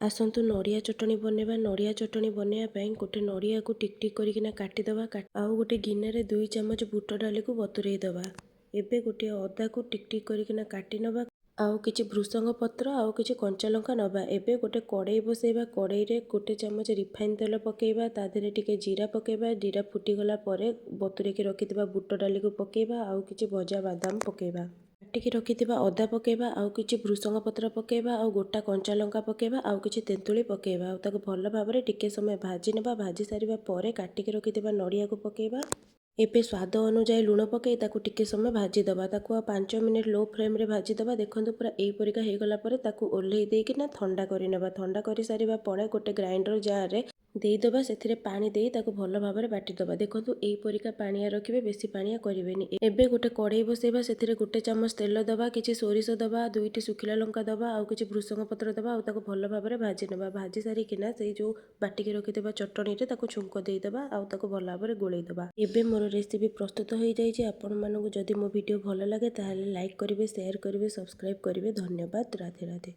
आसतु नड़िया चटनी बनवा। नड़िया चटनी बनवाई ପାଇଁ गोटे नड़िया को टिक टिक करकिना काटिदेवा। आउ गोटे गिन्ने 2 चामच बुट डाली को बतुरई देवा। एबे गोटे अदा को टिक टिक करकिना काटी नवा। आउ किछि भृसंग पत्र आउ किछि कंचा लंका नवा। एबे गोटे कड़ाई बसैबा। कड़ाई रे गोटे चामच रिफाइन तेल पकेबा। ता देहरे टिके जीरा पकेबा। जीरा फुटी गला परे बतुरे के रखिथिबा बुट डाली को पकेबा। आउ किछि भजा बादाम पकेबा। काटिकी रखिथिबा अदा पकेबा। आउ किछि भृसंग पत्र पकेबा। आउ गोटा कंचा लंका पकेबा। आउ किछि तेंतुली पकेबा। आउ ताको भल भाबरे टिके समय भाजी नेबा। भाजी सारिबा परे काटिकी रखिथिबा नड़िया को पकेबा। एबे स्वाद अनुसार लुण पकई ताकू टिके समय भाजी दबा। ताकू 5 मिनिट लो फ्लेम रे भाजी दबा। देखंतु पूरा एई परिका हे गला परे ताकू ओल्हेई देकिना ठंडा करि नेबा। ठंडा करि सारिबा परे गोटे ग्राइंडर जार रे देई दबा। सेथिरे पानी देई ताकू भल भाबरे बाटी दबा। देखंतु एई परिका पानिया रखिबे, बेसी पानिया करिवेनी। एबे गोटे कड़ाई बसैबा। सेथिरे गोटे चामच तेल दबा। किछि सोरिष दबा। 2टी सुखिला लंका दबा। आउ किछि भृसंग पत्र दबा। आउ ताकू भल भाबरे भाजी नेबा। भाजी सारी किना सेई जो बाटिके रखिथिबा चटनी रे ताकू छुंको देई दबा। आउ ताकू भल भाबरे गोळेई दबा। एबे मोर रेसिपी प्रस्तुत हो जाइए। आपण मानकु जदि मो वीडियो भल लगे ताहले लाइक करिवे, शेयर करिवे, सब्सक्राइब करिवे। धन्यवाद। राधे राधे।